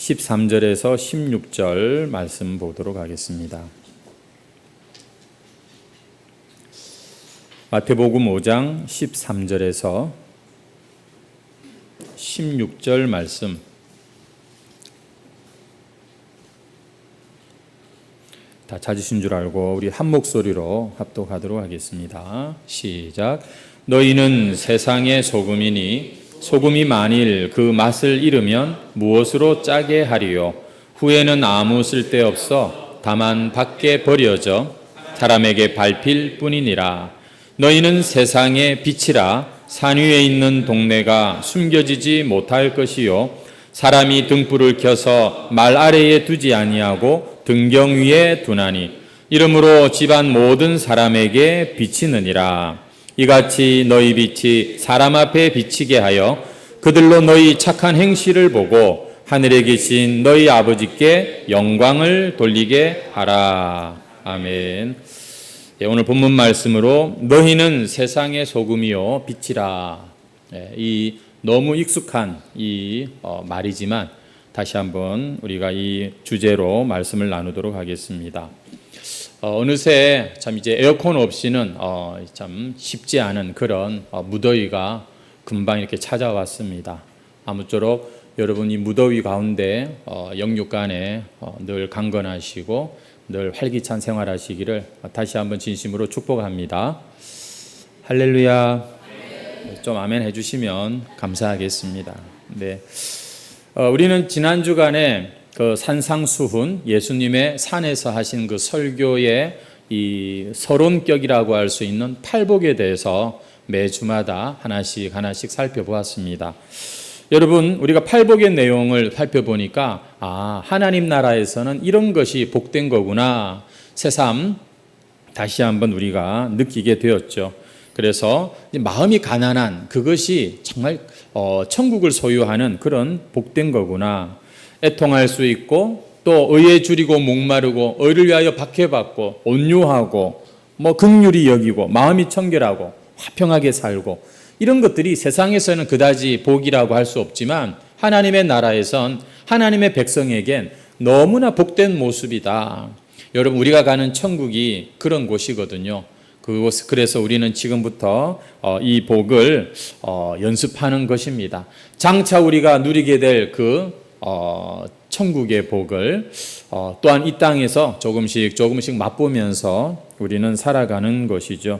13절에서 16절 말씀 보도록 하겠습니다. 마태복음 5장 13절에서 16절 말씀, 다 찾으신 줄 알고 우리 한 목소리로 합독하도록 하겠습니다. 시작. 너희는 세상의 소금이니 소금이 만일 그 맛을 잃으면 무엇으로 짜게 하리요? 후에는 아무 쓸데없어 다만 밖에 버려져 사람에게 밟힐 뿐이니라. 너희는 세상의 빛이라. 산 위에 있는 동네가 숨겨지지 못할 것이요 사람이 등불을 켜서 말 아래에 두지 아니하고 등경 위에 두나니 이러므로 집안 모든 사람에게 비치느니라. 이같이 너희 빛이 사람 앞에 비치게 하여 그들로 너희 착한 행실을 보고 하늘에 계신 너희 아버지께 영광을 돌리게 하라. 아멘. 오늘 본문 말씀으로 너희는 세상의 소금이요 빛이라. 이 너무 익숙한 이 말이지만 다시 한번 우리가 이 주제로 말씀을 나누도록 하겠습니다. 어느새 참 이제 에어컨 없이는 참 쉽지 않은 그런 무더위가 금방 이렇게 찾아왔습니다. 아무쪼록 여러분 이 무더위 가운데 영육간에 늘 강건하시고 늘 활기찬 생활하시기를 다시 한번 진심으로 축복합니다. 할렐루야. 좀 아멘 해주시면 감사하겠습니다. 네. 우리는 지난 주간에 그 산상수훈 예수님의 산에서 하신 그 설교의 이 서론격이라고 할 수 있는 팔복에 대해서 매주마다 하나씩 살펴보았습니다. 여러분, 우리가 팔복의 내용을 살펴보니까 하나님 나라에서는 이런 것이 복된 거구나 새삼 다시 한번 우리가 느끼게 되었죠. 그래서 마음이 가난한 그것이 정말 천국을 소유하는 그런 복된 거구나. 애통할 수 있고 또 의에 줄이고 목마르고 의를 위하여 박해받고 온유하고 긍휼히 여기고 마음이 청결하고 화평하게 살고 이런 것들이 세상에서는 그다지 복이라고 할 수 없지만 하나님의 나라에선 하나님의 백성에겐 너무나 복된 모습이다. 여러분, 우리가 가는 천국이 그런 곳이거든요. 그래서 우리는 지금부터 이 복을 연습하는 것입니다. 장차 우리가 누리게 될 그 천국의 복을 또한 이 땅에서 조금씩 맛보면서 우리는 살아가는 것이죠.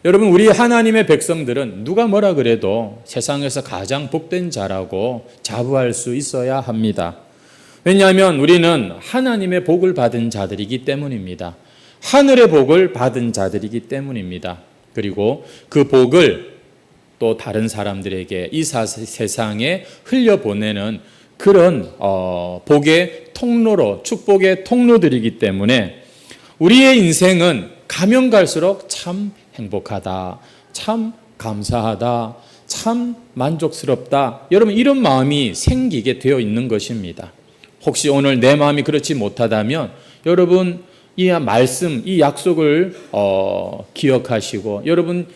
여러분, 우리 하나님의 백성들은 누가 뭐라 그래도 세상에서 가장 복된 자라고 자부할 수 있어야 합니다. 왜냐하면 우리는 하나님의 복을 받은 자들이기 때문입니다. 하늘의 복을 받은 자들이기 때문입니다. 그리고 그 복을 또 다른 사람들에게 이 세상에 흘려보내는 그런 복의 통로로, 축복의 통로들이기 때문에 우리의 인생은 가면 갈수록 참 행복하다, 참 감사하다, 참 만족스럽다. 여러분, 이런 마음이 생기게 되어 있는 것입니다. 혹시 오늘 내 마음이 그렇지 못하다면 여러분 이 말씀, 이 약속을 기억하시고 여러분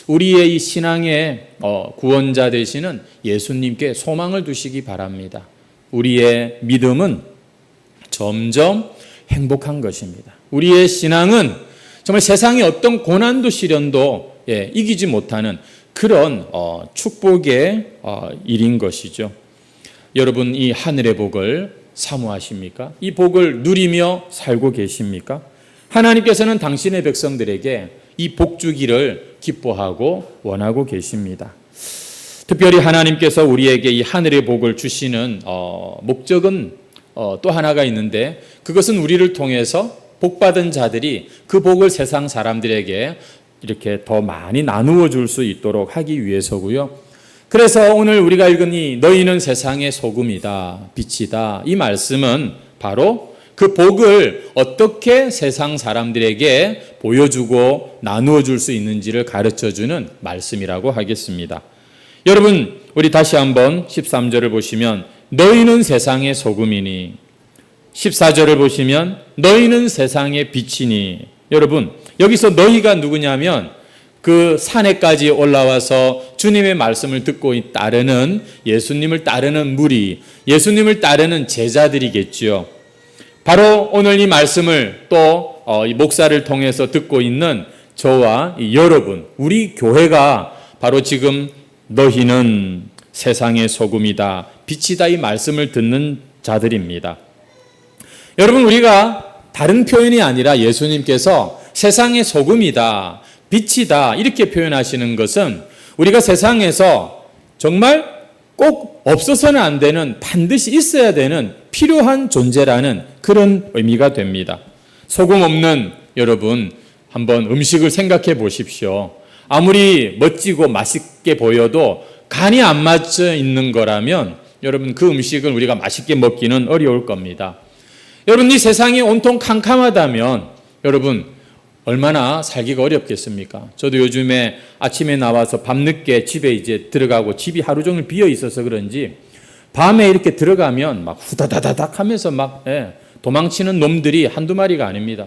우리의 이 신앙의 구원자 되시는 예수님께 소망을 두시기 바랍니다. 우리의 믿음은 점점 행복한 것입니다. 우리의 신앙은 정말 세상의 어떤 고난도 시련도 이기지 못하는 그런 축복의 일인 것이죠. 여러분, 이 하늘의 복을 사모하십니까? 이 복을 누리며 살고 계십니까? 하나님께서는 당신의 백성들에게 이 복 주기를 기뻐하고 원하고 계십니다. 특별히 하나님께서 우리에게 이 하늘의 복을 주시는 목적은 또 하나가 있는데 그것은 우리를 통해서 복받은 자들이 그 복을 세상 사람들에게 이렇게 더 많이 나누어 줄 수 있도록 하기 위해서고요. 그래서 오늘 우리가 읽은 이 너희는 세상의 소금이다, 빛이다, 이 말씀은 바로 그 복을 어떻게 세상 사람들에게 보여주고 나누어 줄 수 있는지를 가르쳐주는 말씀이라고 하겠습니다. 여러분, 우리 다시 한번 13절을 보시면 너희는 세상의 소금이니, 14절을 보시면 너희는 세상의 빛이니. 여러분, 여기서 너희가 누구냐면 그 산에까지 올라와서 주님의 말씀을 듣고 따르는 예수님을 따르는 무리, 예수님을 따르는 제자들이겠지요. 바로 오늘 이 말씀을 또 이 목사를 통해서 듣고 있는 저와 여러분, 우리 교회가 바로 지금 너희는 세상의 소금이다, 빛이다 이 말씀을 듣는 자들입니다. 여러분, 우리가 다른 표현이 아니라 예수님께서 세상의 소금이다, 빛이다 이렇게 표현하시는 것은 우리가 세상에서 정말 꼭 없어서는 안 되는, 반드시 있어야 되는 필요한 존재라는 그런 의미가 됩니다. 소금 없는 여러분, 한번 음식을 생각해 보십시오. 아무리 멋지고 맛있게 보여도 간이 안 맞춰 있는 거라면 여러분 그 음식을 우리가 맛있게 먹기는 어려울 겁니다. 여러분, 이 세상이 온통 캄캄하다면 여러분 얼마나 살기가 어렵겠습니까? 저도 요즘에 아침에 나와서 밤늦게 집에 이제 들어가고 집이 하루 종일 비어 있어서 그런지 밤에 이렇게 들어가면 막 후다다다닥 하면서 막 도망치는 놈들이 한두 마리가 아닙니다.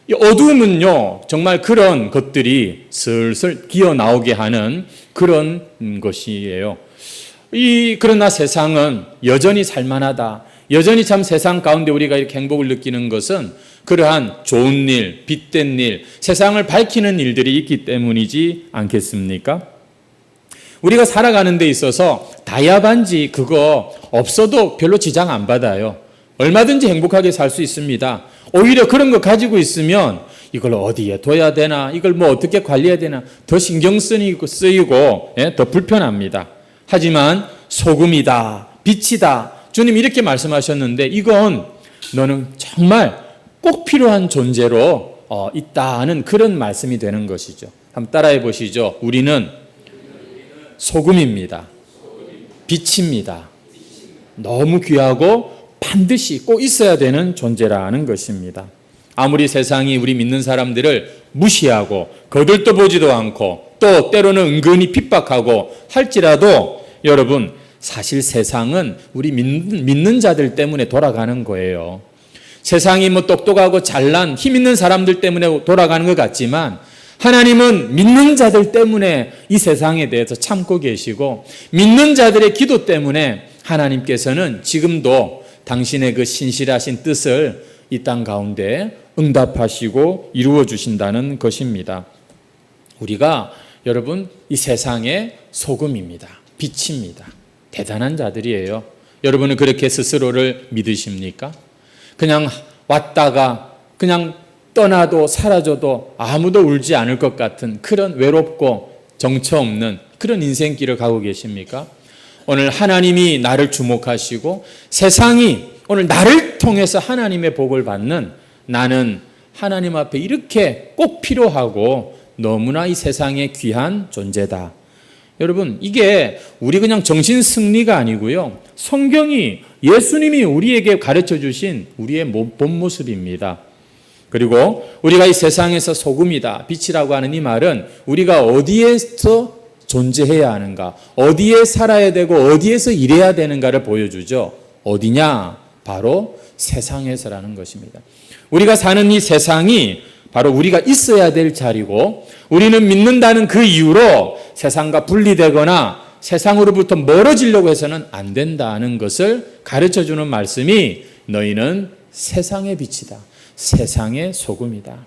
이 어두움은요, 정말 그런 것들이 슬슬 기어 나오게 하는 그런 것이에요. 그러나 세상은 여전히 살만하다. 여전히 참 세상 가운데 우리가 이렇게 행복을 느끼는 것은 그러한 좋은 일, 빛된 일, 세상을 밝히는 일들이 있기 때문이지 않겠습니까? 우리가 살아가는 데 있어서 다이아 반지 그거 없어도 별로 지장 안 받아요. 얼마든지 행복하게 살 수 있습니다. 오히려 그런 거 가지고 있으면 이걸 어디에 둬야 되나, 이걸 뭐 어떻게 관리해야 되나 더 신경 쓰이고 더 불편합니다. 하지만 소금이다, 빛이다, 주님 이렇게 말씀하셨는데 이건 너는 정말 꼭 필요한 존재로 있다는 그런 말씀이 되는 것이죠. 한번 따라해 보시죠. 우리는 소금입니다. 빛입니다. 너무 귀하고 반드시 꼭 있어야 되는 존재라는 것입니다. 아무리 세상이 우리 믿는 사람들을 무시하고 거들떠 보지도 않고 또 때로는 은근히 핍박하고 할지라도 여러분, 사실 세상은 우리 믿는 자들 때문에 돌아가는 거예요. 세상이 뭐 똑똑하고 잘난 힘 있는 사람들 때문에 돌아가는 것 같지만 하나님은 믿는 자들 때문에 이 세상에 대해서 참고 계시고 믿는 자들의 기도 때문에 하나님께서는 지금도 당신의 그 신실하신 뜻을 이 땅 가운데 응답하시고 이루어 주신다는 것입니다. 우리가 여러분 이 세상의 소금입니다. 빛입니다. 대단한 자들이에요. 여러분은 그렇게 스스로를 믿으십니까? 그냥 왔다가 그냥 떠나도 사라져도 아무도 울지 않을 것 같은 그런 외롭고 정처 없는 그런 인생길을 가고 계십니까? 오늘 하나님이 나를 주목하시고 세상이 오늘 나를 통해서 하나님의 복을 받는 나는 하나님 앞에 이렇게 꼭 필요하고 너무나 이 세상에 귀한 존재다. 여러분, 이게 우리 그냥 정신 승리가 아니고요. 성경이 예수님이 우리에게 가르쳐 주신 우리의 본 모습입니다. 그리고 우리가 이 세상에서 소금이다, 빛이라고 하는 이 말은 우리가 어디에서 존재해야 하는가, 어디에 살아야 되고 어디에서 일해야 되는가를 보여주죠. 어디냐? 바로 세상에서라는 것입니다. 우리가 사는 이 세상이 바로 우리가 있어야 될 자리고 우리는 믿는다는 그 이유로 세상과 분리되거나 세상으로부터 멀어지려고 해서는 안 된다는 것을 가르쳐주는 말씀이 너희는 세상의 빛이다. 세상의 소금이다.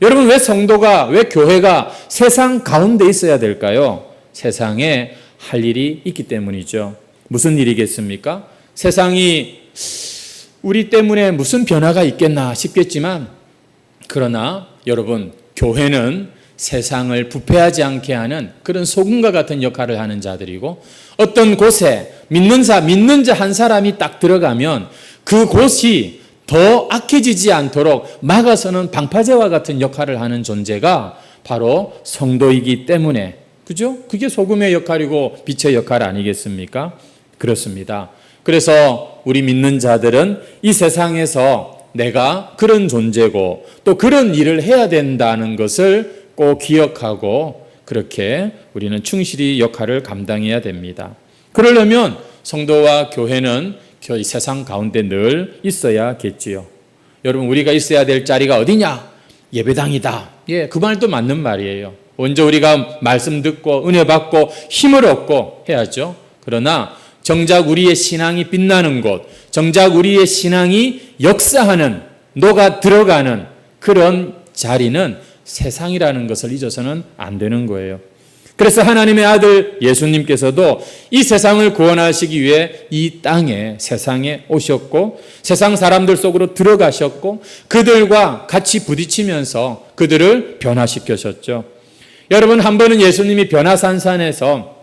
여러분, 왜 성도가, 왜 교회가 세상 가운데 있어야 될까요? 세상에 할 일이 있기 때문이죠. 무슨 일이겠습니까? 세상이 우리 때문에 무슨 변화가 있겠나 싶겠지만 그러나 여러분, 교회는 세상을 부패하지 않게 하는 그런 소금과 같은 역할을 하는 자들이고 어떤 곳에 믿는 자 한 사람이 딱 들어가면 그 곳이 더 악해지지 않도록 막아서는 방파제와 같은 역할을 하는 존재가 바로 성도이기 때문에, 그죠? 그게 소금의 역할이고 빛의 역할 아니겠습니까? 그렇습니다. 그래서 우리 믿는 자들은 이 세상에서 내가 그런 존재고 또 그런 일을 해야 된다는 것을 꼭 기억하고 그렇게 우리는 충실히 역할을 감당해야 됩니다. 그러려면 성도와 교회는 이 세상 가운데 늘 있어야겠지요. 여러분, 우리가 있어야 될 자리가 어디냐? 예배당이다. 그 말도 맞는 말이에요. 먼저 우리가 말씀 듣고 은혜 받고 힘을 얻고 해야죠. 그러나 정작 우리의 신앙이 빛나는 곳, 정작 우리의 신앙이 역사하는, 녹아 들어가는 그런 자리는 세상이라는 것을 잊어서는 안 되는 거예요. 그래서 하나님의 아들 예수님께서도 이 세상을 구원하시기 위해 이 땅에, 세상에 오셨고 세상 사람들 속으로 들어가셨고 그들과 같이 부딪히면서 그들을 변화시키셨죠. 여러분, 한 번은 예수님이 변화산산에서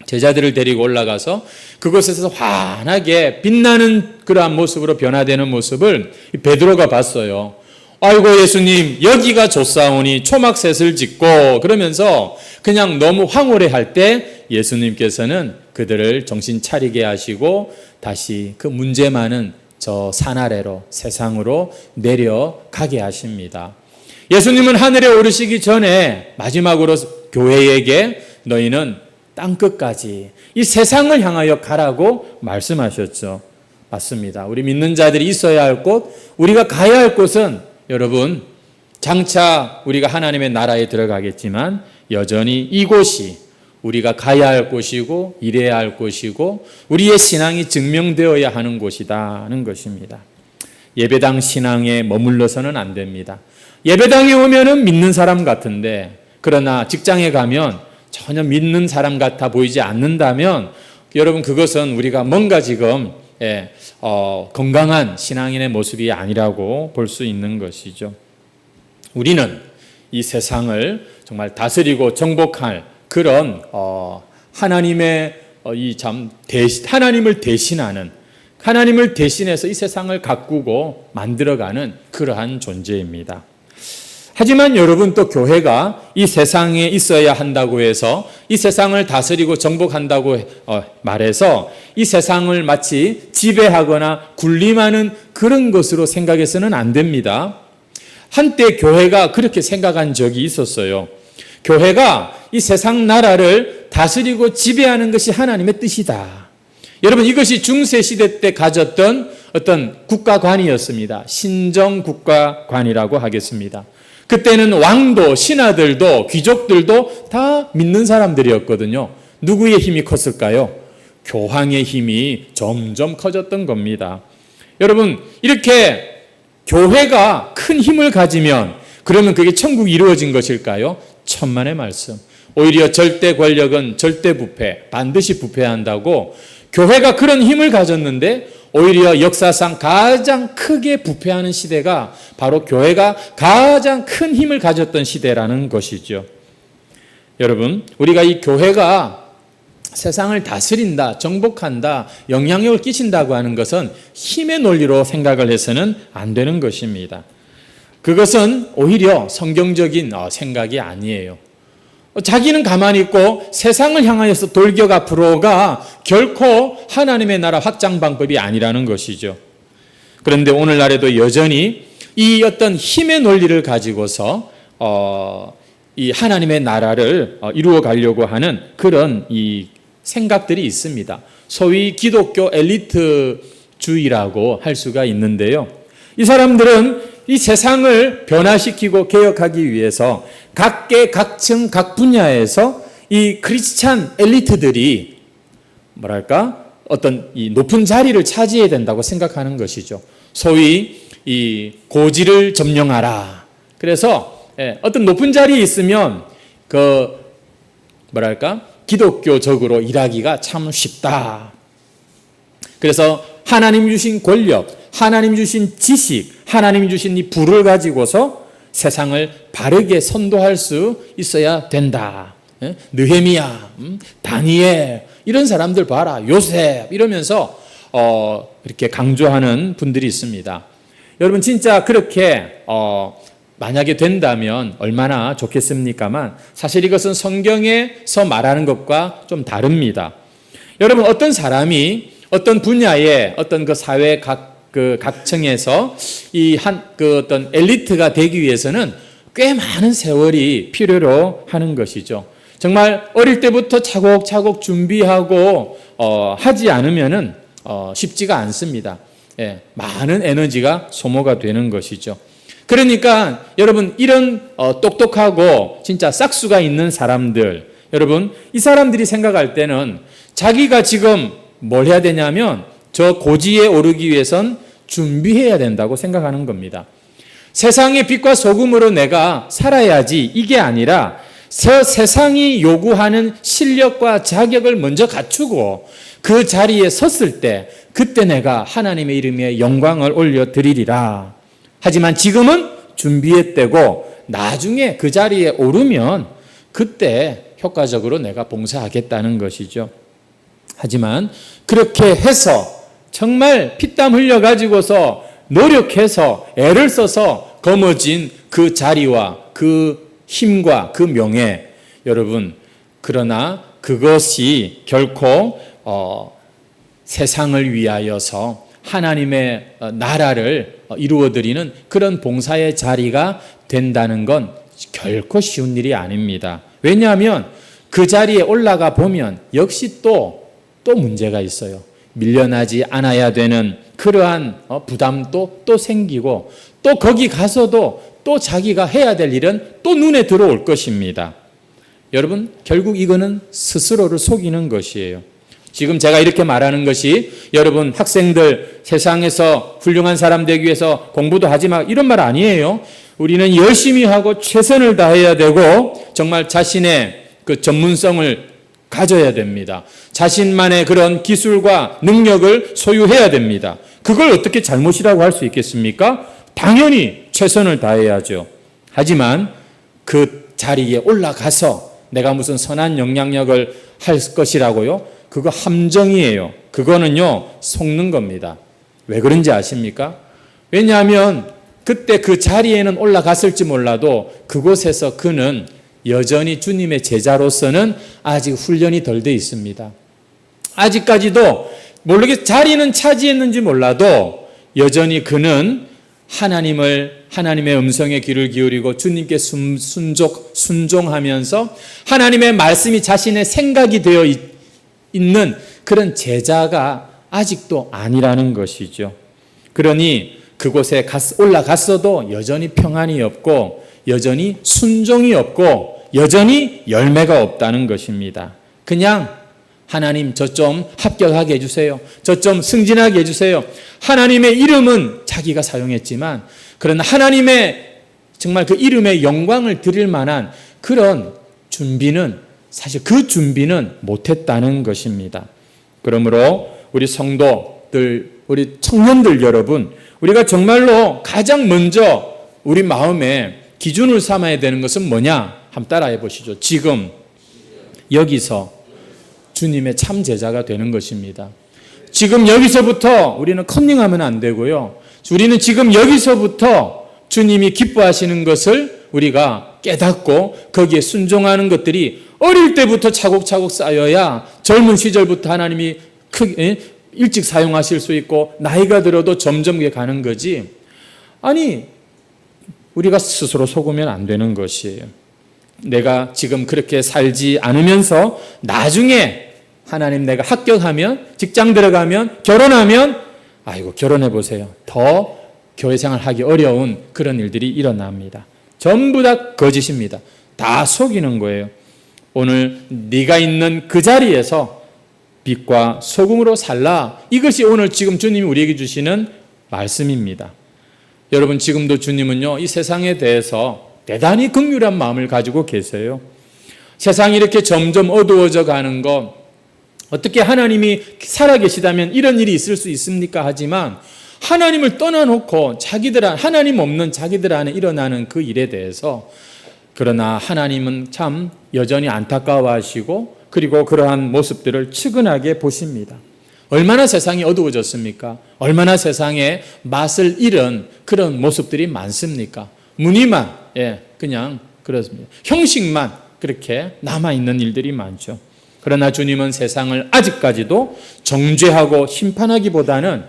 제자들을 데리고 올라가서 그곳에서 환하게 빛나는 그러한 모습으로 변화되는 모습을 베드로가 봤어요. 아이고 예수님, 여기가 좋사오니 초막셋을 짓고, 그러면서 그냥 너무 황홀해할 때 예수님께서는 그들을 정신 차리게 하시고 다시 그 문제 많은 저 산 아래로, 세상으로 내려가게 하십니다. 예수님은 하늘에 오르시기 전에 마지막으로 교회에게 너희는 땅끝까지 이 세상을 향하여 가라고 말씀하셨죠. 맞습니다. 우리 믿는 자들이 있어야 할 곳, 우리가 가야 할 곳은 여러분, 장차 우리가 하나님의 나라에 들어가겠지만 여전히 이곳이 우리가 가야 할 곳이고 일해야 할 곳이고 우리의 신앙이 증명되어야 하는 곳이다는 것입니다. 예배당 신앙에 머물러서는 안 됩니다. 예배당에 오면은 믿는 사람 같은데, 그러나 직장에 가면 전혀 믿는 사람 같아 보이지 않는다면 여러분, 그것은 우리가 뭔가 지금 건강한 신앙인의 모습이 아니라고 볼 수 있는 것이죠. 우리는 이 세상을 정말 다스리고 정복할 그런 하나님의 하나님을 대신하는, 하나님을 대신해서 이 세상을 가꾸고 만들어가는 그러한 존재입니다. 하지만 여러분, 또 교회가 이 세상에 있어야 한다고 해서 이 세상을 다스리고 정복한다고 말해서 이 세상을 마치 지배하거나 군림하는 그런 것으로 생각해서는 안 됩니다. 한때 교회가 그렇게 생각한 적이 있었어요. 교회가 이 세상 나라를 다스리고 지배하는 것이 하나님의 뜻이다. 여러분, 이것이 중세시대 때 가졌던 어떤 국가관이었습니다. 신정국가관이라고 하겠습니다. 그때는 왕도, 신하들도, 귀족들도 다 믿는 사람들이었거든요. 누구의 힘이 컸을까요? 교황의 힘이 점점 커졌던 겁니다. 여러분, 이렇게 교회가 큰 힘을 가지면 그러면 그게 천국이 이루어진 것일까요? 천만의 말씀. 오히려 절대 권력은 절대 부패, 반드시 부패한다고 교회가 그런 힘을 가졌는데 오히려 역사상 가장 크게 부패하는 시대가 바로 교회가 가장 큰 힘을 가졌던 시대라는 것이죠. 여러분, 우리가 이 교회가 세상을 다스린다, 정복한다, 영향력을 끼친다고 하는 것은 힘의 논리로 생각을 해서는 안 되는 것입니다. 그것은 오히려 성경적인 생각이 아니에요. 자기는 가만히 있고 세상을 향하여서 돌격 앞으로가 결코 하나님의 나라 확장 방법이 아니라는 것이죠. 그런데 오늘날에도 여전히 이 어떤 힘의 논리를 가지고서 이 하나님의 나라를 이루어 가려고 하는 그런 이 생각들이 있습니다. 소위 기독교 엘리트주의라고 할 수가 있는데요. 이 사람들은 이 세상을 변화시키고 개혁하기 위해서 각계, 각층, 각 분야에서 이 크리스찬 엘리트들이 어떤 이 높은 자리를 차지해야 된다고 생각하는 것이죠. 소위 이 고지를 점령하라. 그래서 어떤 높은 자리에 있으면 기독교적으로 일하기가 참 쉽다. 그래서 하나님 주신 권력, 하나님 주신 지식, 하나님 주신 이 불을 가지고서 세상을 바르게 선도할 수 있어야 된다. 느헤미야, 다니엘, 이런 사람들 봐라, 요셉, 이러면서 이렇게 강조하는 분들이 있습니다. 여러분, 진짜 그렇게 만약에 된다면 얼마나 좋겠습니까만 사실 이것은 성경에서 말하는 것과 좀 다릅니다. 여러분, 어떤 사람이 어떤 분야에 어떤 그 사회 각층에서 어떤 엘리트가 되기 위해서는 꽤 많은 세월이 필요로 하는 것이죠. 정말 어릴 때부터 차곡차곡 준비하고 하지 않으면은 쉽지가 않습니다. 많은 에너지가 소모가 되는 것이죠. 그러니까 여러분 이런 똑똑하고 진짜 싹수가 있는 사람들, 여러분 이 사람들이 생각할 때는 자기가 지금 뭘 해야 되냐면 저 고지에 오르기 위해선 준비해야 된다고 생각하는 겁니다. 세상의 빛과 소금으로 내가 살아야지 이게 아니라 세상이 요구하는 실력과 자격을 먼저 갖추고 그 자리에 섰을 때 그때 내가 하나님의 이름에 영광을 올려드리리라. 하지만 지금은 준비했대고 나중에 그 자리에 오르면 그때 효과적으로 내가 봉사하겠다는 것이죠. 하지만 그렇게 해서 정말 피땀 흘려가지고서 노력해서 애를 써서 거머쥔 그 자리와 그 힘과 그 명예, 여러분 그러나 그것이 결코 세상을 위하여서 하나님의 나라를 이루어드리는 그런 봉사의 자리가 된다는 건 결코 쉬운 일이 아닙니다. 왜냐하면 그 자리에 올라가 보면 역시 또 문제가 있어요. 밀려나지 않아야 되는 그러한 부담도 또 생기고 또 거기 가서도 또 자기가 해야 될 일은 또 눈에 들어올 것입니다. 여러분 결국 이거는 스스로를 속이는 것이에요. 지금 제가 이렇게 말하는 것이 여러분 학생들 세상에서 훌륭한 사람 되기 위해서 공부도 하지 마 이런 말 아니에요. 우리는 열심히 하고 최선을 다해야 되고 정말 자신의 그 전문성을 가져야 됩니다. 자신만의 그런 기술과 능력을 소유해야 됩니다. 그걸 어떻게 잘못이라고 할 수 있겠습니까? 당연히 최선을 다해야죠. 하지만 그 자리에 올라가서 내가 무슨 선한 영향력을 할 것이라고요? 그거 함정이에요. 그거는요, 속는 겁니다. 왜 그런지 아십니까? 왜냐하면 그때 그 자리에는 올라갔을지 몰라도 그곳에서 그는 여전히 주님의 제자로서는 아직 훈련이 덜 돼 있습니다. 아직까지도 모르게 자리는 차지했는지 몰라도 여전히 그는 하나님의 음성에 귀를 기울이고 주님께 순종하면서 하나님의 말씀이 자신의 생각이 되어 있는 그런 제자가 아직도 아니라는 것이죠. 그러니 그곳에 올라갔어도 여전히 평안이 없고 여전히 순종이 없고 여전히 열매가 없다는 것입니다. 그냥 하나님 저 좀 합격하게 해주세요. 저 좀 승진하게 해주세요. 하나님의 이름은 자기가 사용했지만 그러나 하나님의 정말 그 이름의 영광을 드릴 만한 그런 준비는 사실 그 준비는 못했다는 것입니다. 그러므로 우리 성도들, 우리 청년들 여러분, 우리가 정말로 가장 먼저 우리 마음에 기준을 삼아야 되는 것은 뭐냐? 한번 따라해 보시죠. 지금 여기서 주님의 참 제자가 되는 것입니다. 지금 여기서부터 우리는 컨닝하면 안 되고요. 우리는 지금 여기서부터 주님이 기뻐하시는 것을 우리가 깨닫고 거기에 순종하는 것들이 어릴 때부터 차곡차곡 쌓여야 젊은 시절부터 하나님이 일찍 사용하실 수 있고 나이가 들어도 점점 가는 거지. 아니 우리가 스스로 속으면 안 되는 것이에요. 내가 지금 그렇게 살지 않으면서 나중에 하나님 내가 합격하면 직장 들어가면 결혼하면 아이고 결혼해 보세요. 더 교회 생활하기 어려운 그런 일들이 일어납니다. 전부 다 거짓입니다. 다 속이는 거예요. 오늘 네가 있는 그 자리에서 빛과 소금으로 살라. 이것이 오늘 지금 주님이 우리에게 주시는 말씀입니다. 여러분 지금도 주님은요 이 세상에 대해서 대단히 긍휼한 마음을 가지고 계세요. 세상이 이렇게 점점 어두워져 가는 것 어떻게 하나님이 살아계시다면 이런 일이 있을 수 있습니까? 하지만 하나님을 떠나놓고 하나님 없는 자기들 안에 일어나는 그 일에 대해서 그러나 하나님은 참 여전히 안타까워하시고 그리고 그러한 모습들을 측은하게 보십니다. 얼마나 세상이 어두워졌습니까? 얼마나 세상에 맛을 잃은 그런 모습들이 많습니까? 무늬만 그냥 그렇습니다. 형식만 그렇게 남아있는 일들이 많죠. 그러나 주님은 세상을 아직까지도 정죄하고 심판하기보다는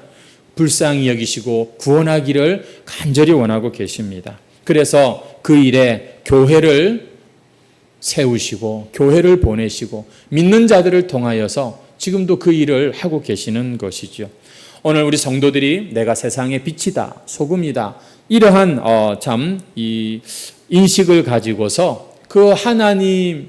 불쌍히 여기시고 구원하기를 간절히 원하고 계십니다. 그래서 그 일에 교회를 세우시고 교회를 보내시고 믿는 자들을 통하여서 지금도 그 일을 하고 계시는 것이죠. 오늘 우리 성도들이 내가 세상의 빛이다, 소금이다, 이러한 참 이 인식을 가지고서 그 하나님의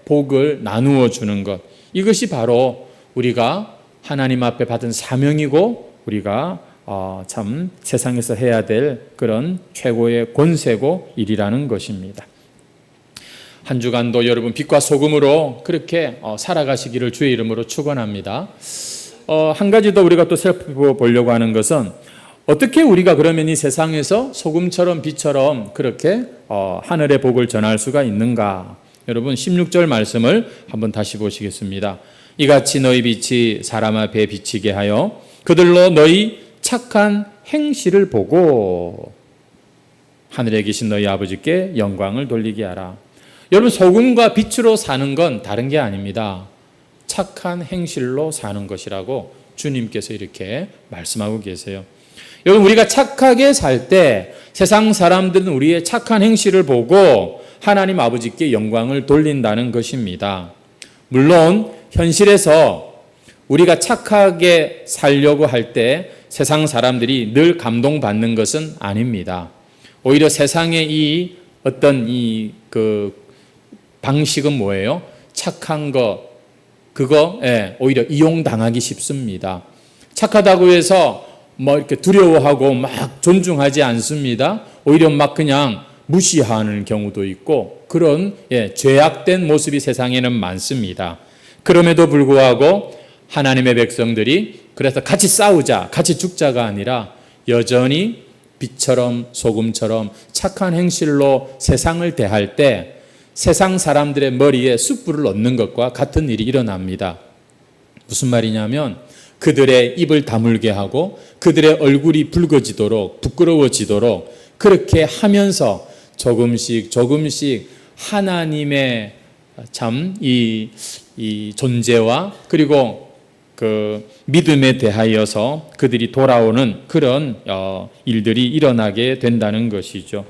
복을 나누어 주는 것, 이것이 바로 우리가 하나님 앞에 받은 사명이고 우리가 참 세상에서 해야 될 그런 최고의 권세고 일이라는 것입니다. 한 주간도 여러분 빛과 소금으로 그렇게 살아가시기를 주의 이름으로 축원합니다. 한 가지 더 우리가 또 살펴보려고 하는 것은 어떻게 우리가 그러면 이 세상에서 소금처럼 빛처럼 그렇게 하늘의 복을 전할 수가 있는가? 여러분 16절 말씀을 한번 다시 보시겠습니다. 이같이 너희 빛이 사람 앞에 비치게 하여 그들로 너희 착한 행실을 보고 하늘에 계신 너희 아버지께 영광을 돌리게 하라. 여러분 소금과 빛으로 사는 건 다른 게 아닙니다. 착한 행실로 사는 것이라고 주님께서 이렇게 말씀하고 계세요. 여러분 우리가 착하게 살 때 세상 사람들은 우리의 착한 행실을 보고 하나님 아버지께 영광을 돌린다는 것입니다. 물론 현실에서 우리가 착하게 살려고 할 때 세상 사람들이 늘 감동받는 것은 아닙니다. 오히려 세상의 이 어떤 그 방식은 뭐예요? 착한 그거 오히려 이용당하기 쉽습니다. 착하다고 해서 뭐 이렇게 두려워하고 막 존중하지 않습니다. 오히려 막 그냥 무시하는 경우도 있고 그런 죄악된 모습이 세상에는 많습니다. 그럼에도 불구하고 하나님의 백성들이 그래서 같이 싸우자, 같이 죽자가 아니라 여전히 빛처럼 소금처럼 착한 행실로 세상을 대할 때 세상 사람들의 머리에 숯불을 얻는 것과 같은 일이 일어납니다. 무슨 말이냐면 그들의 입을 다물게 하고 그들의 얼굴이 붉어지도록 부끄러워지도록 그렇게 하면서 조금씩 하나님의 참 이 존재와 그리고 그 믿음에 대하여서 그들이 돌아오는 그런 일들이 일어나게 된다는 것이죠.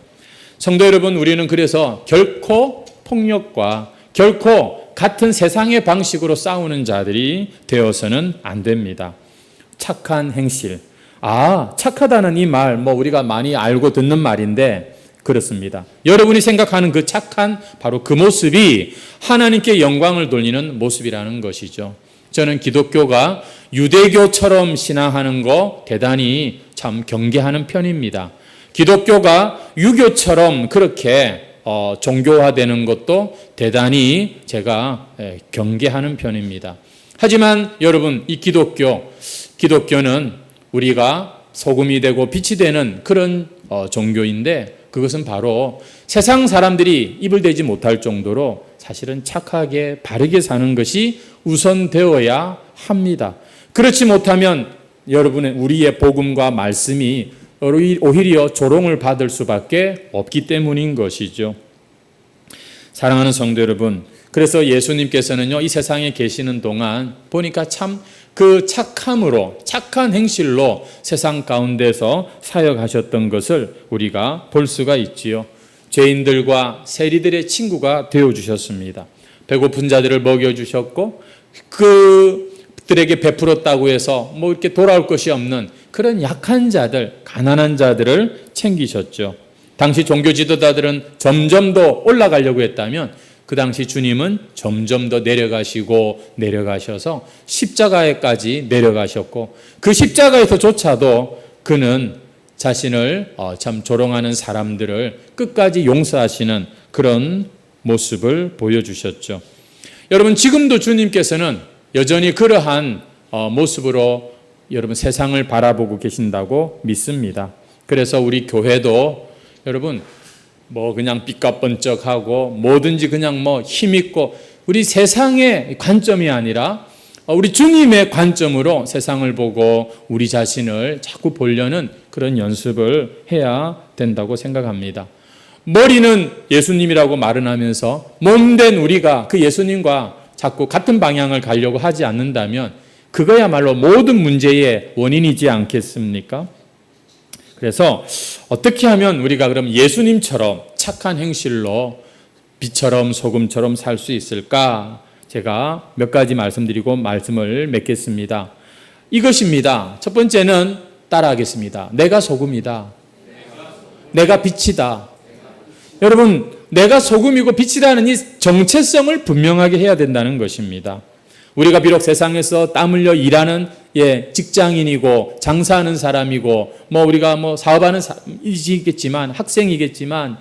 성도 여러분, 우리는 그래서 결코 폭력과 결코 같은 세상의 방식으로 싸우는 자들이 되어서는 안 됩니다. 착한 행실. 착하다는 이 말, 우리가 많이 알고 듣는 말인데, 그렇습니다. 여러분이 생각하는 그 착한 바로 그 모습이 하나님께 영광을 돌리는 모습이라는 것이죠. 저는 기독교가 유대교처럼 신앙하는 거 대단히 참 경계하는 편입니다. 기독교가 유교처럼 그렇게 종교화되는 것도 대단히 제가 경계하는 편입니다. 하지만 여러분, 이 기독교는 우리가 소금이 되고 빛이 되는 그런 종교인데 그것은 바로 세상 사람들이 입을 대지 못할 정도로 사실은 착하게 바르게 사는 것이 우선되어야 합니다. 그렇지 못하면 여러분의 우리의 복음과 말씀이 오히려 조롱을 받을 수밖에 없기 때문인 것이죠. 사랑하는 성도 여러분, 그래서 예수님께서는요, 이 세상에 계시는 동안 보니까 참 그 착함으로, 착한 행실로 세상 가운데서 사역하셨던 것을 우리가 볼 수가 있지요. 죄인들과 세리들의 친구가 되어주셨습니다. 배고픈 자들을 먹여주셨고, 그들에게 베풀었다고 해서 이렇게 돌아올 것이 없는 그런 약한 자들, 가난한 자들을 챙기셨죠. 당시 종교 지도자들은 점점 더 올라가려고 했다면 그 당시 주님은 점점 더 내려가셔서 십자가에까지 내려가셨고 그 십자가에서조차도 그는 자신을 참 조롱하는 사람들을 끝까지 용서하시는 그런 모습을 보여주셨죠. 여러분, 지금도 주님께서는 여전히 그러한 모습으로 여러분 세상을 바라보고 계신다고 믿습니다. 그래서 우리 교회도 여러분 그냥 삐까번쩍하고 뭐든지 그냥 힘있고 우리 세상의 관점이 아니라 우리 주님의 관점으로 세상을 보고 우리 자신을 자꾸 보려는 그런 연습을 해야 된다고 생각합니다. 머리는 예수님이라고 말은 하면서 몸된 우리가 그 예수님과 자꾸 같은 방향을 가려고 하지 않는다면 그거야말로 모든 문제의 원인이지 않겠습니까? 그래서 어떻게 하면 우리가 그럼 예수님처럼 착한 행실로 빛처럼 소금처럼 살 수 있을까? 제가 몇 가지 말씀드리고 말씀을 맺겠습니다. 이것입니다. 첫 번째는 따라하겠습니다. 내가 소금이다. 내가 빛이다. 여러분, 내가 소금이고 빛이라는 이 정체성을 분명하게 해야 된다는 것입니다. 우리가 비록 세상에서 땀 흘려 일하는 직장인이고 장사하는 사람이고 우리가 사업하는 사람이겠지만 학생이겠지만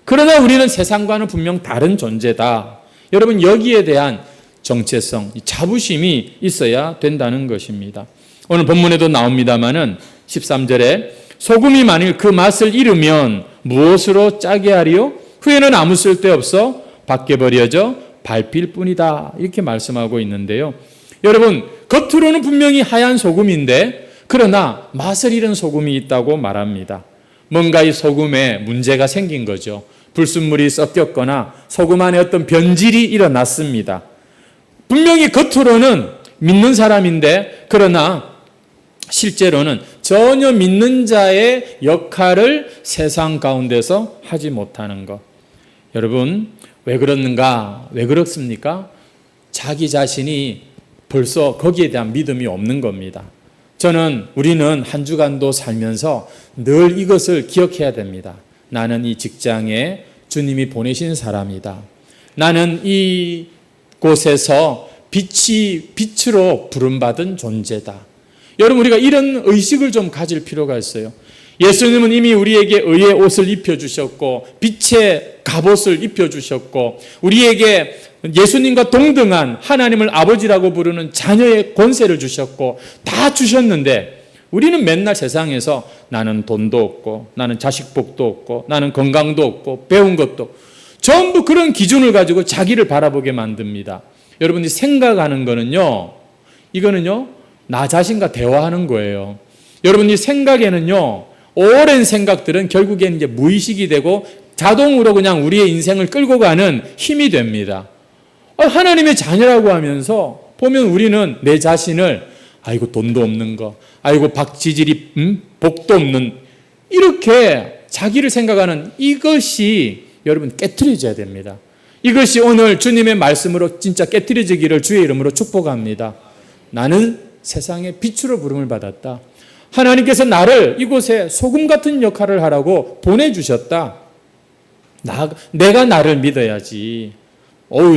그러나 우리는 세상과는 분명 다른 존재다. 여러분, 여기에 대한 정체성, 자부심이 있어야 된다는 것입니다. 오늘 본문에도 나옵니다마는 13절에 소금이 만일 그 맛을 잃으면 무엇으로 짜게 하리요? 후에는 아무 쓸데없어 밖에 버려져 밟힐 뿐이다. 이렇게 말씀하고 있는데요. 여러분, 겉으로는 분명히 하얀 소금인데 그러나 맛을 잃은 소금이 있다고 말합니다. 뭔가 이 소금에 문제가 생긴 거죠. 불순물이 섞였거나 소금 안에 어떤 변질이 일어났습니다. 분명히 겉으로는 믿는 사람인데 그러나 실제로는 전혀 믿는 자의 역할을 세상 가운데서 하지 못하는 것. 여러분, 왜 그러는가? 왜 그렇습니까? 자기 자신이 벌써 거기에 대한 믿음이 없는 겁니다. 우리는 한 주간도 살면서 늘 이것을 기억해야 됩니다. 나는 이 직장에 주님이 보내신 사람이다. 나는 이 곳에서 빛으로 부름받은 존재다. 여러분, 우리가 이런 의식을 좀 가질 필요가 있어요. 예수님은 이미 우리에게 의의 옷을 입혀주셨고 빛의 갑옷을 입혀주셨고 우리에게 예수님과 동등한 하나님을 아버지라고 부르는 자녀의 권세를 주셨고 다 주셨는데 우리는 맨날 세상에서 나는 돈도 없고 나는 자식복도 없고 나는 건강도 없고 배운 것도 없고 전부 그런 기준을 가지고 자기를 바라보게 만듭니다. 여러분이 생각하는 거는요, 이거는요 나 자신과 대화하는 거예요. 여러분이 생각에는요 오랜 생각들은 결국엔 이제 무의식이 되고 자동으로 그냥 우리의 인생을 끌고 가는 힘이 됩니다. 하나님의 자녀라고 하면서 보면 우리는 내 자신을 아이고 돈도 없는 거, 아이고 박지질이 복도 없는 이렇게 자기를 생각하는 이것이 여러분 깨트려져야 됩니다. 이것이 오늘 주님의 말씀으로 진짜 깨트려지기를 주의 이름으로 축복합니다. 나는 세상의 빛으로 부름을 받았다. 하나님께서 나를 이곳에 소금 같은 역할을 하라고 보내주셨다. 내가 나를 믿어야지.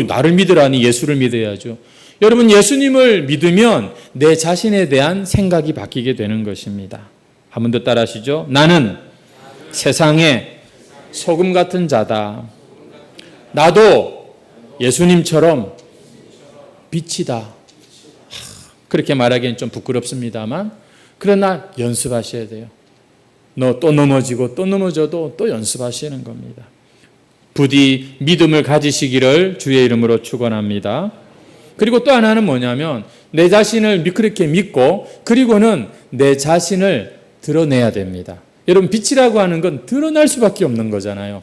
나를 믿으라니 예수를 믿어야죠. 여러분, 예수님을 믿으면 내 자신에 대한 생각이 바뀌게 되는 것입니다. 한 번 더 따라하시죠. 나는 세상에 소금 같은 자다. 나도 예수님처럼 빛이다. 그렇게 말하기엔 좀 부끄럽습니다만 그러나 연습하셔야 돼요. 너 또 넘어지고 또 넘어져도 또 연습하시는 겁니다. 부디 믿음을 가지시기를 주의 이름으로 축원합니다. 그리고 또 하나는 뭐냐면 내 자신을 그렇게 믿고 그리고는 내 자신을 드러내야 됩니다. 여러분, 빛이라고 하는 건 드러날 수밖에 없는 거잖아요.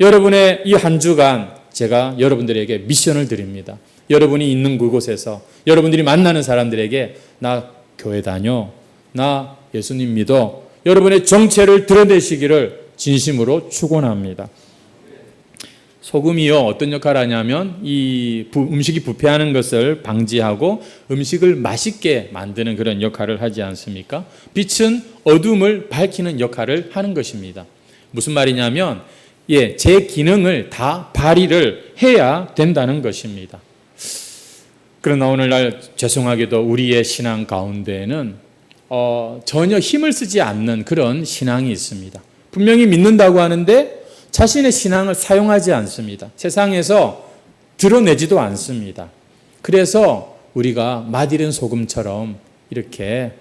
여러분의 이 한 주간 제가 여러분들에게 미션을 드립니다. 여러분이 있는 그곳에서 여러분들이 만나는 사람들에게 나 교회 다녀, 나 예수님 믿어, 여러분의 정체를 드러내시기를 진심으로 축원합니다. 소금이요 어떤 역할을 하냐면 이 음식이 부패하는 것을 방지하고 음식을 맛있게 만드는 그런 역할을 하지 않습니까? 빛은 어둠을 밝히는 역할을 하는 것입니다. 무슨 말이냐면 제 기능을 다 발휘를 해야 된다는 것입니다. 그러나 오늘날 죄송하게도 우리의 신앙 가운데에는 전혀 힘을 쓰지 않는 그런 신앙이 있습니다. 분명히 믿는다고 하는데 자신의 신앙을 사용하지 않습니다. 세상에서 드러내지도 않습니다. 그래서 우리가 맛이른 소금처럼 이렇게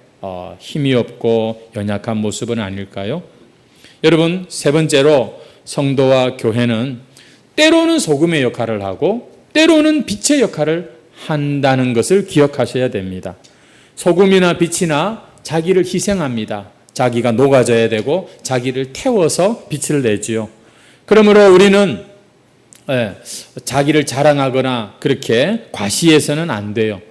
힘이 없고 연약한 모습은 아닐까요? 여러분, 세 번째로 성도와 교회는 때로는 소금의 역할을 하고 때로는 빛의 역할을 한다는 것을 기억하셔야 됩니다. 소금이나 빛이나 자기를 희생합니다. 자기가 녹아져야 되고 자기를 태워서 빛을 내지요. 그러므로 우리는 자기를 자랑하거나 그렇게 과시해서는 안 돼요.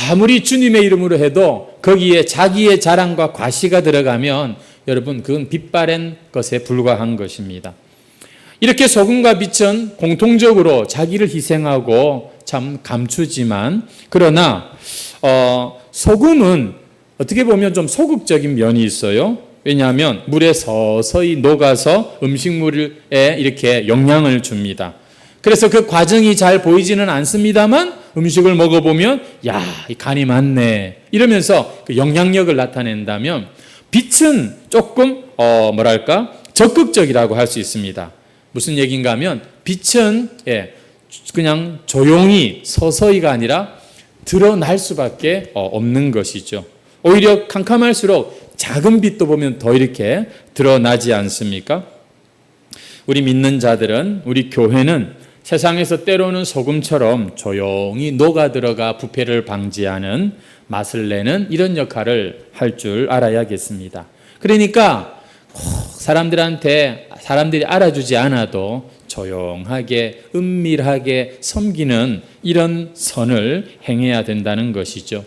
아무리 주님의 이름으로 해도 거기에 자기의 자랑과 과시가 들어가면 여러분 그건 빛바랜 것에 불과한 것입니다. 이렇게 소금과 빛은 공통적으로 자기를 희생하고 참 감추지만 그러나 소금은 어떻게 보면 좀 소극적인 면이 있어요. 왜냐하면 물에 서서히 녹아서 음식물에 이렇게 영향을 줍니다. 그래서 그 과정이 잘 보이지는 않습니다만 음식을 먹어보면 야, 이 간이 많네 이러면서 그 영향력을 나타낸다면, 빛은 조금 적극적이라고 할 수 있습니다. 무슨 얘기인가 하면 빛은 그냥 조용히 서서히가 아니라 드러날 수밖에 없는 것이죠. 오히려 캄캄할수록 작은 빛도 보면 더 이렇게 드러나지 않습니까? 우리 믿는 자들은, 우리 교회는 세상에서 때로는 소금처럼 조용히 녹아들어가 부패를 방지하는, 맛을 내는 이런 역할을 할 줄 알아야겠습니다. 그러니까 사람들이 알아주지 않아도 조용하게 은밀하게 섬기는 이런 선을 행해야 된다는 것이죠.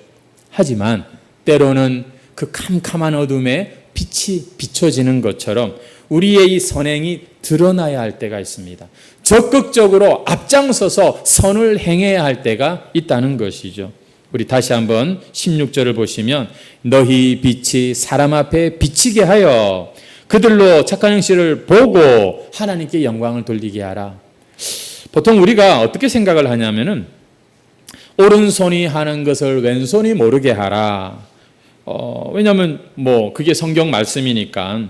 하지만 때로는 그 캄캄한 어둠에 빛이 비춰지는 것처럼 우리의 이 선행이 드러나야 할 때가 있습니다. 적극적으로 앞장서서 선을 행해야 할 때가 있다는 것이죠. 우리 다시 한번 16절을 보시면, 너희 빛이 사람 앞에 비치게 하여 그들로 착한 행실을 보고 하나님께 영광을 돌리게 하라. 보통 우리가 어떻게 생각을 하냐면은, 오른손이 하는 것을 왼손이 모르게 하라. 왜냐하면 그게 성경 말씀이니까.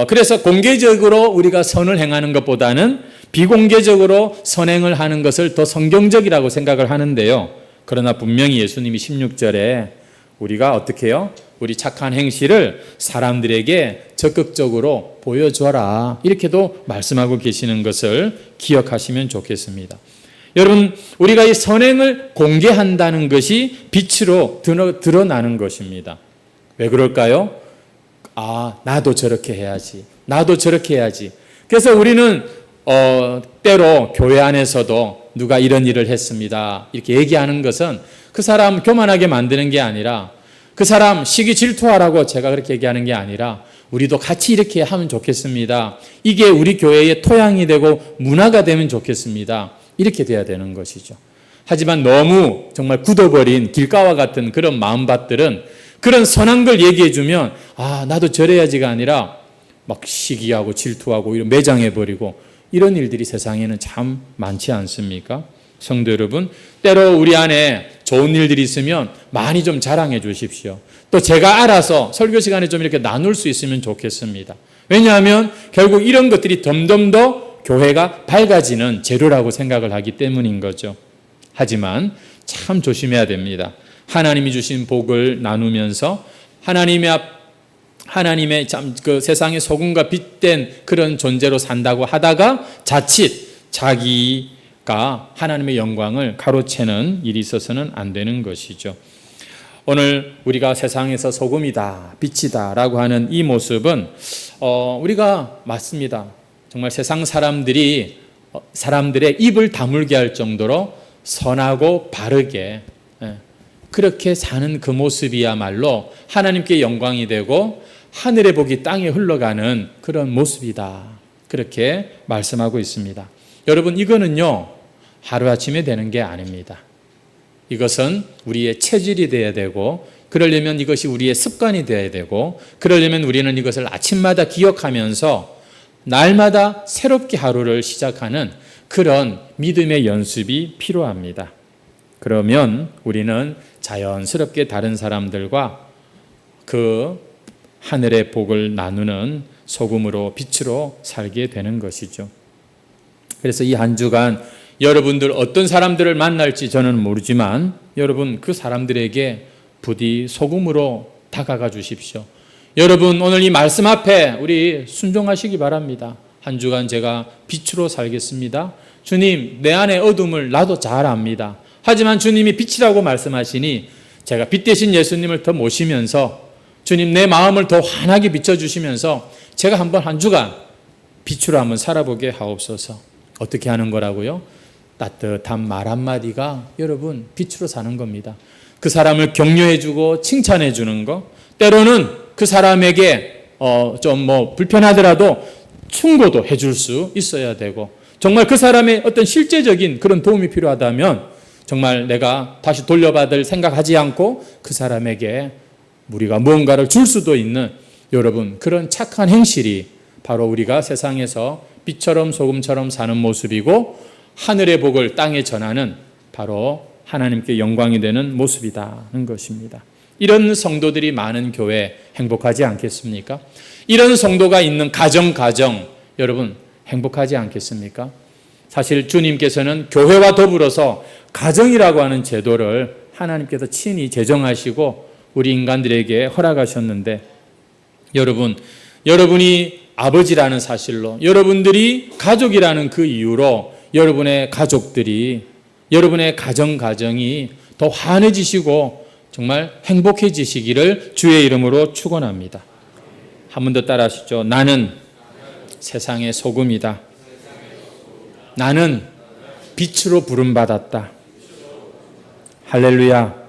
그래서 공개적으로 우리가 선을 행하는 것보다는 비공개적으로 선행을 하는 것을 더 성경적이라고 생각을 하는데요. 그러나 분명히 예수님이 16절에 우리가 어떻게 해요? 우리 착한 행실을 사람들에게 적극적으로 보여줘라, 이렇게도 말씀하고 계시는 것을 기억하시면 좋겠습니다. 여러분, 우리가 이 선행을 공개한다는 것이 빛으로 드러나는 것입니다. 왜 그럴까요? 나도 저렇게 해야지. 나도 저렇게 해야지. 그래서 우리는 때로 교회 안에서도 누가 이런 일을 했습니다, 이렇게 얘기하는 것은 그 사람 교만하게 만드는 게 아니라, 그 사람 시기 질투하라고 제가 그렇게 얘기하는 게 아니라, 우리도 같이 이렇게 하면 좋겠습니다. 이게 우리 교회의 토양이 되고 문화가 되면 좋겠습니다. 이렇게 돼야 되는 것이죠. 하지만 너무 정말 굳어버린 길가와 같은 그런 마음밭들은 그런 선한 걸 얘기해주면 나도 저래야지가 아니라 막 시기하고 질투하고 이런 매장해버리고, 이런 일들이 세상에는 참 많지 않습니까? 성도 여러분, 때로 우리 안에 좋은 일들이 있으면 많이 좀 자랑해 주십시오. 또 제가 알아서 설교 시간에 좀 이렇게 나눌 수 있으면 좋겠습니다. 왜냐하면 결국 이런 것들이 점점 더 교회가 밝아지는 재료라고 생각을 하기 때문인 거죠. 하지만 참 조심해야 됩니다. 하나님이 주신 복을 나누면서 하나님의 그 세상의 소금과 빛된 그런 존재로 산다고 하다가 자칫 자기가 하나님의 영광을 가로채는 일이 있어서는 안 되는 것이죠. 오늘 우리가 세상에서 소금이다, 빛이다라고 하는 이 모습은 우리가 맞습니다. 정말 세상 사람들의 입을 다물게 할 정도로 선하고 바르게 그렇게 사는 그 모습이야말로 하나님께 영광이 되고 하늘의 복이 땅에 흘러가는 그런 모습이다, 그렇게 말씀하고 있습니다. 여러분, 이거는요 하루아침에 되는 게 아닙니다. 이것은 우리의 체질이 되어야 되고, 그러려면 이것이 우리의 습관이 되어야 되고, 그러려면 우리는 이것을 아침마다 기억하면서 날마다 새롭게 하루를 시작하는 그런 믿음의 연습이 필요합니다. 그러면 우리는 자연스럽게 다른 사람들과 그 하늘의 복을 나누는 소금으로 빛으로 살게 되는 것이죠. 그래서 이 한 주간 여러분들 어떤 사람들을 만날지 저는 모르지만 여러분 그 사람들에게 부디 소금으로 다가가 주십시오. 여러분 오늘 이 말씀 앞에 우리 순종하시기 바랍니다. 한 주간 제가 빛으로 살겠습니다. 주님, 내 안의 어둠을 나도 잘 압니다. 하지만 주님이 빛이라고 말씀하시니 제가 빛 대신 예수님을 더 모시면서 주님 내 마음을 더 환하게 비춰주시면서 제가 한 주간 빛으로 한번 살아보게 하옵소서. 어떻게 하는 거라고요? 따뜻한 말 한마디가 여러분 빛으로 사는 겁니다. 그 사람을 격려해주고 칭찬해주는 거, 때로는 그 사람에게 좀 불편하더라도 충고도 해줄 수 있어야 되고, 정말 그 사람의 어떤 실제적인 그런 도움이 필요하다면 정말 내가 다시 돌려받을 생각하지 않고 그 사람에게 우리가 무언가를 줄 수도 있는 여러분 그런 착한 행실이 바로 우리가 세상에서 빛처럼 소금처럼 사는 모습이고 하늘의 복을 땅에 전하는 바로 하나님께 영광이 되는 모습이다는 것입니다. 이런 성도들이 많은 교회 행복하지 않겠습니까? 이런 성도가 있는 가정 여러분 행복하지 않겠습니까? 사실 주님께서는 교회와 더불어서 가정이라고 하는 제도를 하나님께서 친히 제정하시고 우리 인간들에게 허락하셨는데 여러분이 아버지라는 사실로 여러분들이 가족이라는 그 이유로 여러분의 가족들이 여러분의 가정이 더 환해지시고 정말 행복해지시기를 주의 이름으로 축원합니다. 한 번 더 따라하시죠. 나는 세상의 소금이다. 나는 빛으로 부름받았다. 할렐루야.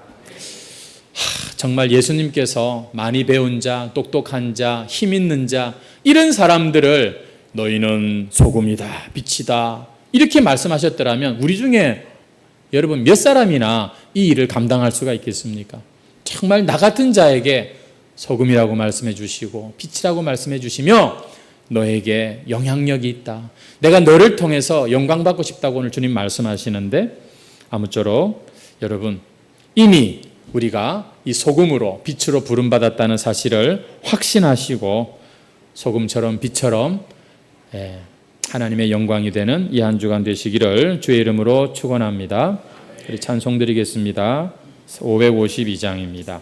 정말 예수님께서 많이 배운 자, 똑똑한 자, 힘 있는 자 이런 사람들을 너희는 소금이다, 빛이다 이렇게 말씀하셨더라면 우리 중에 여러분 몇 사람이나 이 일을 감당할 수가 있겠습니까? 정말 나 같은 자에게 소금이라고 말씀해 주시고 빛이라고 말씀해 주시며 너에게 영향력이 있다. 내가 너를 통해서 영광 받고 싶다고 오늘 주님 말씀하시는데 아무쪼록 여러분 이미 우리가 이 소금으로 빛으로 부름받았다는 사실을 확신하시고 소금처럼 빛처럼 하나님의 영광이 되는 이 한 주간 되시기를 주의 이름으로 축원합니다. 우리 찬송 드리겠습니다. 552장입니다.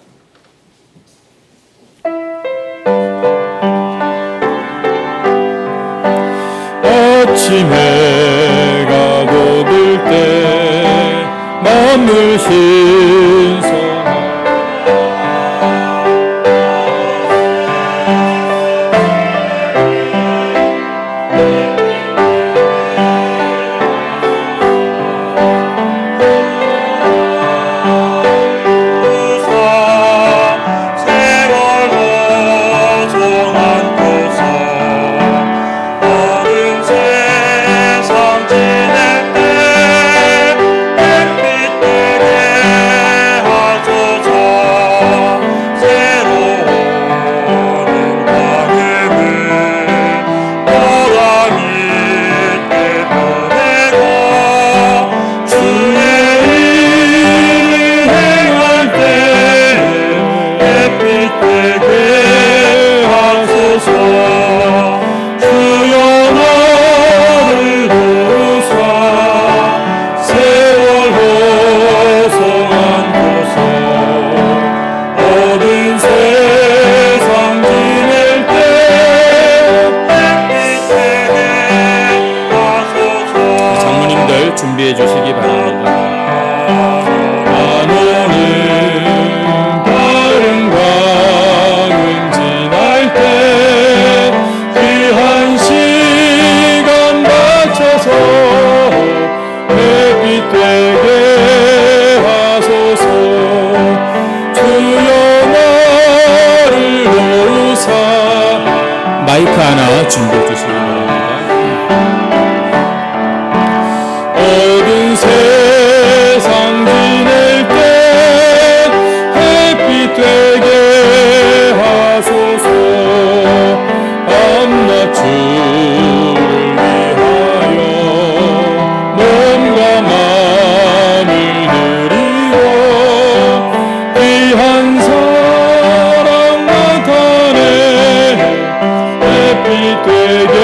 아침에 해가 돋을 때 만물 신성하다. 준비해 주시기 바랍니다. 나는 다른 광은 지날 때 귀한 시간 맞춰서 햇빛 되게 하소서. 주여 나를 도우사. 마이크 하나 준비해 주시기 바랍니다. 모든 세상 지낼 때 햇빛 되게 하소서. 밤낮 주를 위하여 몸과 마음을 드리고 귀한 사랑 나타내 햇빛 되게